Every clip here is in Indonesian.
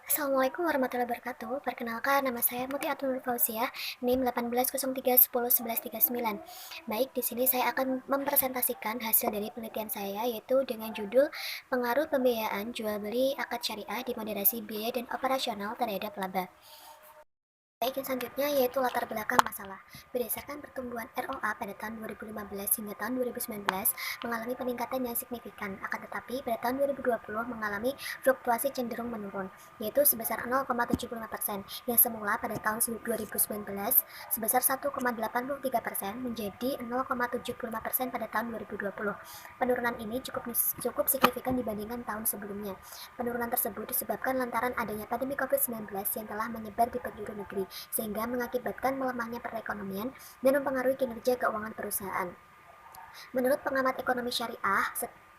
Assalamualaikum warahmatullahi wabarakatuh. Perkenalkan, nama saya Muti Atul Fauziah, NIM 1803101139. Baik, di sini saya akan mempresentasikan hasil dari penelitian saya, yaitu dengan judul Pengaruh Pembiayaan Jual Beli Akad Syariah di Moderasi Biaya dan Operasional Terhadap Laba. Baik, yang selanjutnya yaitu latar belakang masalah. Berdasarkan pertumbuhan ROA pada tahun 2015 hingga tahun 2019 mengalami peningkatan yang signifikan, akan tetapi pada tahun 2020 mengalami fluktuasi cenderung menurun, yaitu sebesar 0,75%, yang semula pada tahun 2019 sebesar 1,83% menjadi 0,75% pada tahun 2020. Penurunan ini cukup signifikan dibandingkan tahun sebelumnya. Penurunan tersebut disebabkan lantaran adanya pandemi COVID-19 yang telah menyebar di penjuru negeri, sehingga mengakibatkan melemahnya perekonomian dan mempengaruhi kinerja keuangan perusahaan. Menurut pengamat ekonomi syariah,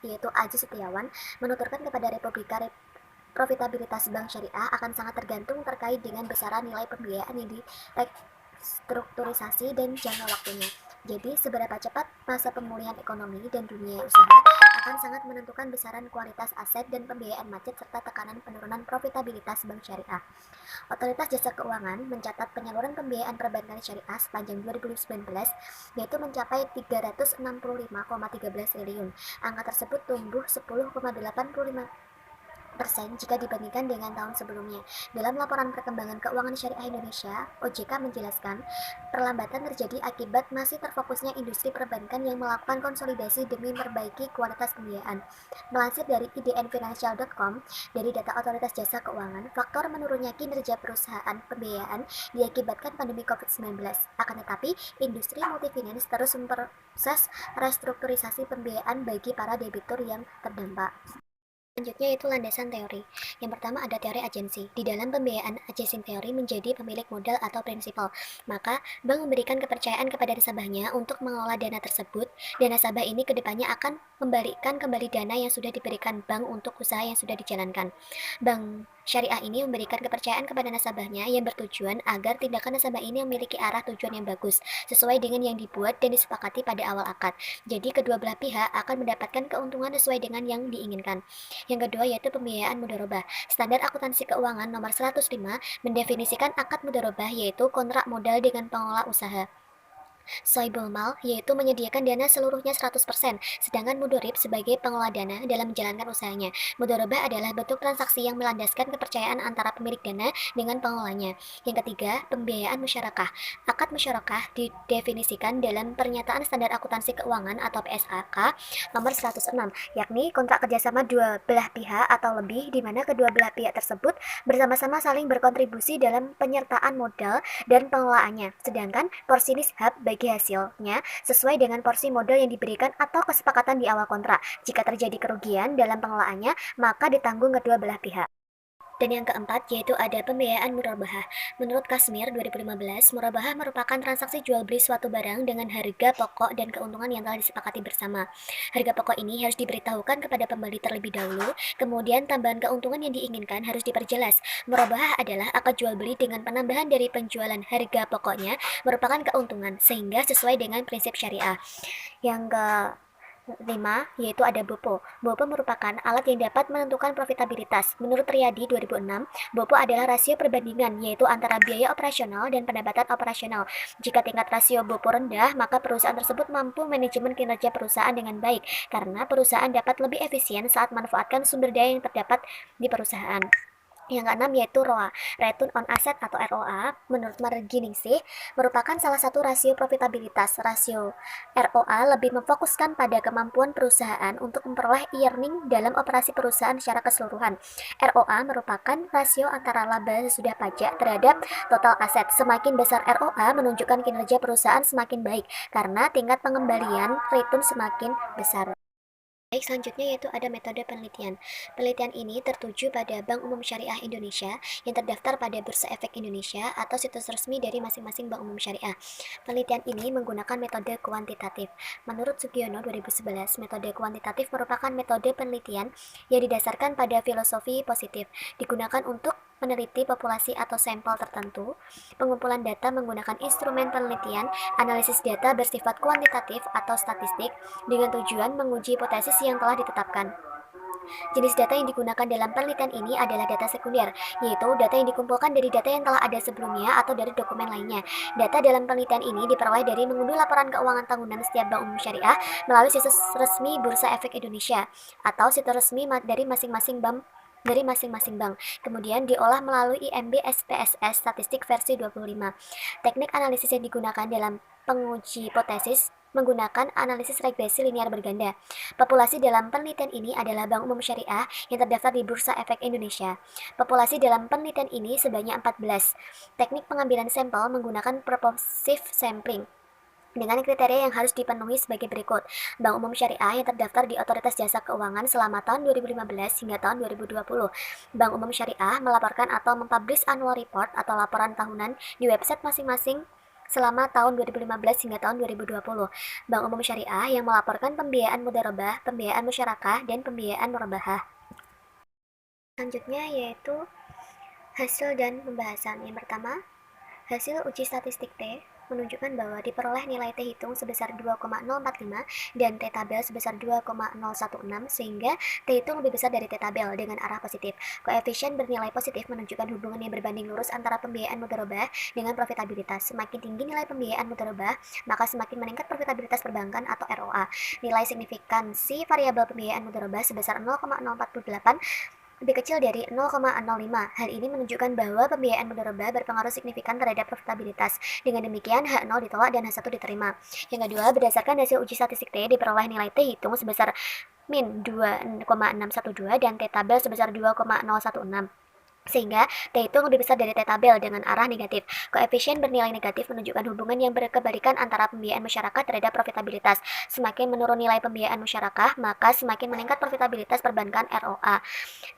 yaitu Aji Setiawan, menuturkan kepada Republika profitabilitas bank syariah akan sangat tergantung terkait dengan besaran nilai pembiayaan yang restrukturisasi dan jangka waktunya. Jadi, seberapa cepat masa pemulihan ekonomi dan dunia usaha akan sangat menentukan besaran kualitas aset dan pembiayaan macet serta tekanan penurunan profitabilitas bank syariah. Otoritas Jasa Keuangan mencatat penyaluran pembiayaan perbankan syariah sepanjang 2019 yaitu mencapai 365,13 triliun. Angka tersebut tumbuh 10,85% jika dibandingkan dengan tahun sebelumnya. Dalam laporan perkembangan keuangan syariah Indonesia, OJK menjelaskan, perlambatan terjadi akibat masih terfokusnya industri perbankan yang melakukan konsolidasi demi memperbaiki kualitas pembiayaan. Melansir dari idnfinancial.com, dari data Otoritas Jasa Keuangan, faktor menurunnya kinerja perusahaan pembiayaan diakibatkan pandemi COVID-19. Akan tetapi, industri multifinance terus memproses restrukturisasi pembiayaan bagi para debitur yang terdampak. Selanjutnya yaitu landasan teori. Yang pertama ada teori agensi. Di dalam pembiayaan, agency teori menjadi pemilik modal atau prinsipal. Maka, bank memberikan kepercayaan kepada nasabahnya untuk mengelola dana tersebut, dan nasabah ini kedepannya akan membalikkan kembali dana yang sudah diberikan bank untuk usaha yang sudah dijalankan. Bank syariah ini memberikan kepercayaan kepada nasabahnya yang bertujuan agar tindakan nasabah ini memiliki arah tujuan yang bagus, sesuai dengan yang dibuat dan disepakati pada awal akad. Jadi, kedua belah pihak akan mendapatkan keuntungan sesuai dengan yang diinginkan. Yang kedua yaitu pembiayaan mudharabah. Standar akuntansi keuangan nomor 105 mendefinisikan akad mudharabah yaitu kontrak modal dengan pengelola usaha. Soibul Mal yaitu menyediakan dana seluruhnya 100%, sedangkan mudorib sebagai pengelola dana dalam menjalankan usahanya. Mudharabah adalah bentuk transaksi yang melandaskan kepercayaan antara pemilik dana dengan pengelolanya. Yang ketiga, pembiayaan musyarakah. Akad musyarakah didefinisikan dalam Pernyataan Standar Akuntansi Keuangan atau PSAK nomor 106, yakni kontrak kerjasama dua belah pihak atau lebih di mana kedua belah pihak tersebut bersama-sama saling berkontribusi dalam penyertaan modal dan pengelolaannya. Sedangkan porsi nishab bagi hasilnya sesuai dengan porsi modal yang diberikan atau kesepakatan di awal kontrak. Jika terjadi kerugian dalam pengelolaannya, maka ditanggung kedua belah pihak. Dan yang keempat yaitu ada pembiayaan murabahah. Menurut Kasmir 2015, murabahah merupakan transaksi jual beli suatu barang dengan harga pokok dan keuntungan yang telah disepakati bersama. Harga pokok ini harus diberitahukan kepada pembeli terlebih dahulu, kemudian tambahan keuntungan yang diinginkan harus diperjelas. Murabahah adalah akad jual beli dengan penambahan dari penjualan harga pokoknya merupakan keuntungan, sehingga sesuai dengan prinsip syariah. Yang ke 5, yaitu ada BOPO. BOPO merupakan alat yang dapat menentukan profitabilitas. Menurut Riyadi 2006, BOPO adalah rasio perbandingan, yaitu antara biaya operasional dan pendapatan operasional. Jika tingkat rasio BOPO rendah, maka perusahaan tersebut mampu manajemen kinerja perusahaan dengan baik, karena perusahaan dapat lebih efisien saat memanfaatkan sumber daya yang terdapat di perusahaan. Yang keenam yaitu ROA, Return on Asset atau ROA, menurut McKinsey, merupakan salah satu rasio profitabilitas. Rasio ROA lebih memfokuskan pada kemampuan perusahaan untuk memperoleh earning dalam operasi perusahaan secara keseluruhan. ROA merupakan rasio antara laba sesudah pajak terhadap total aset. Semakin besar ROA menunjukkan kinerja perusahaan semakin baik, karena tingkat pengembalian return semakin besar. Baik, selanjutnya yaitu ada metode penelitian. Penelitian ini tertuju pada Bank Umum Syariah Indonesia yang terdaftar pada Bursa Efek Indonesia atau situs resmi dari masing-masing Bank Umum Syariah. Penelitian ini menggunakan metode kuantitatif. Menurut Sugiono 2011, metode kuantitatif merupakan metode penelitian yang didasarkan pada filosofi positif, digunakan untuk meneliti populasi atau sampel tertentu, pengumpulan data menggunakan instrumen penelitian, analisis data bersifat kuantitatif atau statistik, dengan tujuan menguji hipotesis yang telah ditetapkan. Jenis data yang digunakan dalam penelitian ini adalah data sekunder, yaitu data yang dikumpulkan dari data yang telah ada sebelumnya atau dari dokumen lainnya. Data dalam penelitian ini diperoleh dari mengunduh laporan keuangan tahunan setiap Bank Umum Syariah melalui situs resmi Bursa Efek Indonesia atau situs resmi dari masing-masing bank. Kemudian diolah melalui IMB SPSS Statistik versi 25. Teknik analisis yang digunakan dalam penguji hipotesis menggunakan analisis regresi linear berganda. Populasi dalam penelitian ini adalah Bank Umum Syariah yang terdaftar di Bursa Efek Indonesia. Populasi dalam penelitian ini sebanyak 14. Teknik pengambilan sampel menggunakan purposive sampling dengan kriteria yang harus dipenuhi sebagai berikut. Bank Umum Syariah yang terdaftar di Otoritas Jasa Keuangan selama tahun 2015 hingga tahun 2020. Bank Umum Syariah melaporkan atau mempublish annual report atau laporan tahunan di website masing-masing selama tahun 2015 hingga tahun 2020. Bank Umum Syariah yang melaporkan pembiayaan mudharabah, pembiayaan musyarakah, dan pembiayaan murabahah. Selanjutnya yaitu hasil dan pembahasan. Yang pertama, hasil uji statistik T menunjukkan bahwa diperoleh nilai T hitung sebesar 2,045 dan T tabel sebesar 2,016 sehingga T hitung lebih besar dari T tabel dengan arah positif. Koefisien bernilai positif menunjukkan hubungan yang berbanding lurus antara pembiayaan mudharabah dengan profitabilitas. Semakin tinggi nilai pembiayaan mudharabah, maka semakin meningkat profitabilitas perbankan atau ROA. Nilai signifikansi variabel pembiayaan mudharabah sebesar 0,048 lebih kecil dari 0,05. Hal ini menunjukkan bahwa pembiayaan mudharabah berpengaruh signifikan terhadap profitabilitas. Dengan demikian, H0 ditolak dan H1 diterima. Yang kedua, berdasarkan hasil uji statistik T, diperoleh nilai T hitung sebesar min 2,612 dan T tabel sebesar 2,016. Sehingga T hitung lebih besar dari T tabel dengan arah negatif. Koefisien bernilai negatif menunjukkan hubungan yang berkebalikan antara pembiayaan masyarakat terhadap profitabilitas. Semakin menurun nilai pembiayaan masyarakat, maka semakin meningkat profitabilitas perbankan ROA.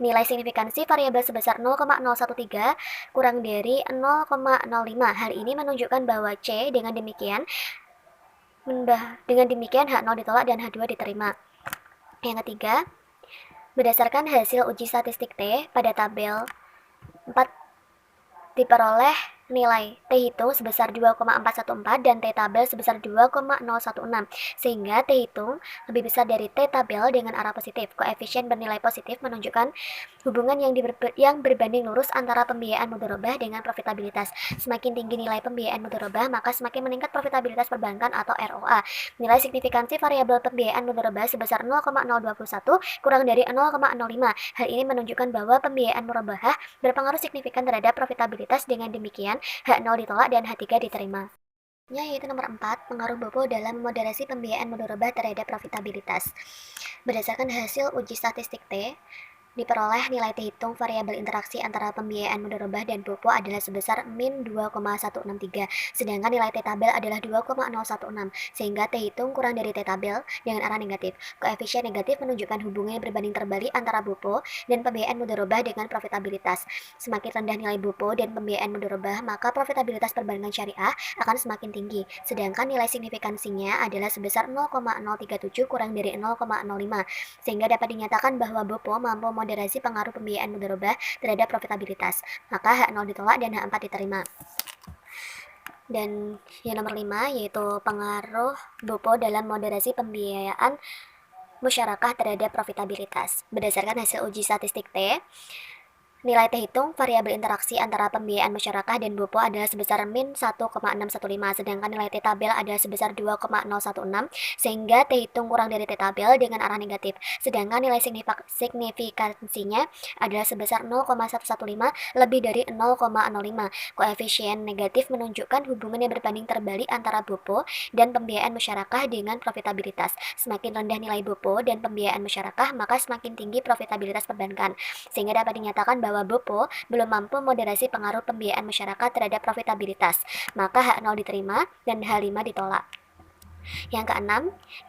Nilai signifikansi variabel sebesar 0,013 kurang dari 0,05. Hal ini menunjukkan bahwa C dengan demikian H0 ditolak dan H2 diterima. Yang ketiga, berdasarkan hasil uji statistik T pada tabel 4 diperoleh nilai T hitung sebesar 2,414 dan T tabel sebesar 2,016 sehingga T hitung lebih besar dari T tabel dengan arah positif. Koefisien bernilai positif menunjukkan hubungan yang berbanding lurus antara pembiayaan mudharabah dengan profitabilitas. Semakin tinggi nilai pembiayaan mudharabah, maka semakin meningkat profitabilitas perbankan atau ROA. Nilai signifikansi variabel pembiayaan mudharabah sebesar 0,021 kurang dari 0,05. Hal ini menunjukkan bahwa pembiayaan murabahah berpengaruh signifikan terhadap profitabilitas. Dengan demikian, H0 ditolak dan H3 diterima. Yaitu nomor 4, pengaruh BOPO dalam moderasi pembiayaan mudharabah terhadap profitabilitas. Berdasarkan hasil uji statistik T, diperoleh nilai T hitung variabel interaksi antara pembiayaan mudharabah dan BOPO adalah sebesar min 2,163, sedangkan nilai T tabel adalah 2,016, sehingga T hitung kurang dari T tabel dengan arah negatif. Koefisien negatif menunjukkan hubungan yang berbanding terbalik antara BOPO dan pembiayaan mudharabah dengan profitabilitas. Semakin rendah nilai BOPO dan pembiayaan mudharabah, maka profitabilitas perbankan syariah akan semakin tinggi, sedangkan nilai signifikansinya adalah sebesar 0,037 kurang dari 0,05, sehingga dapat dinyatakan bahwa BOPO mampu moderasi pengaruh pembiayaan mudharabah terhadap profitabilitas. Maka H0 ditolak dan H4 diterima. Dan yang nomor 5 yaitu pengaruh BOPO dalam moderasi pembiayaan musyarakah terhadap profitabilitas. Berdasarkan hasil uji statistik T, nilai T hitung variabel interaksi antara pembiayaan masyarakat dan BOPO adalah sebesar min 1,615, sedangkan nilai T tabel adalah sebesar 2,016, sehingga T hitung kurang dari T tabel dengan arah negatif, sedangkan nilai signifikansinya adalah sebesar 0,115 lebih dari 0,05. Koefisien negatif menunjukkan hubungan yang berbanding terbalik antara BOPO dan pembiayaan masyarakat dengan profitabilitas. Semakin rendah nilai BOPO dan pembiayaan masyarakat, maka semakin tinggi profitabilitas perbankan, sehingga dapat dinyatakan bahwa BOPO belum mampu moderasi pengaruh pembiayaan masyarakat terhadap profitabilitas, maka H0 diterima dan H5 ditolak. Yang keenam,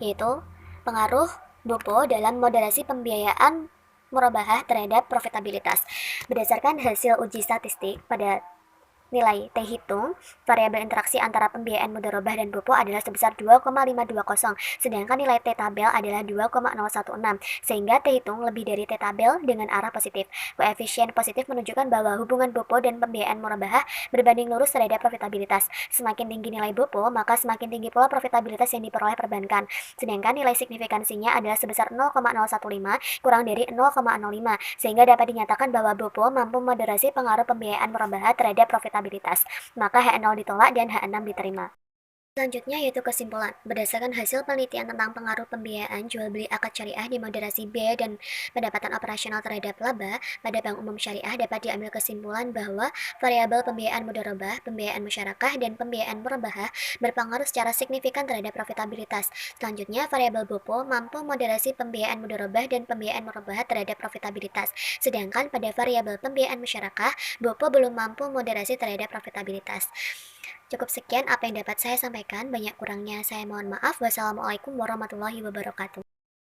yaitu pengaruh BOPO dalam moderasi pembiayaan murabahah terhadap profitabilitas. Berdasarkan hasil uji statistik pada Nilai T hitung, variabel interaksi antara pembiayaan mudharabah dan BOPO adalah sebesar 2,520, sedangkan nilai T tabel adalah 2,016, sehingga T hitung lebih dari T tabel dengan arah positif. Koefisien positif menunjukkan bahwa hubungan BOPO dan pembiayaan murabahah berbanding lurus terhadap profitabilitas. Semakin tinggi nilai BOPO, maka semakin tinggi pula profitabilitas yang diperoleh perbankan. Sedangkan nilai signifikansinya adalah sebesar 0,015 kurang dari 0,05, sehingga dapat dinyatakan bahwa BOPO mampu moderasi pengaruh pembiayaan murabahah terhadap profitabilitas. Maka H0 ditolak dan H6 diterima. Selanjutnya yaitu kesimpulan. Berdasarkan hasil penelitian tentang pengaruh pembiayaan jual beli akad syariah di moderasi biaya dan pendapatan operasional terhadap laba pada Bank Umum Syariah, dapat diambil kesimpulan bahwa variabel pembiayaan mudharabah, pembiayaan musyarakah, dan pembiayaan murabahah berpengaruh secara signifikan terhadap profitabilitas. Selanjutnya, variabel BOPO mampu moderasi pembiayaan mudharabah dan pembiayaan murabahah terhadap profitabilitas. Sedangkan pada variabel pembiayaan musyarakah, BOPO belum mampu moderasi terhadap profitabilitas. Cukup sekian apa yang dapat saya sampaikan, banyak kurangnya saya mohon maaf. Wassalamualaikum warahmatullahi wabarakatuh.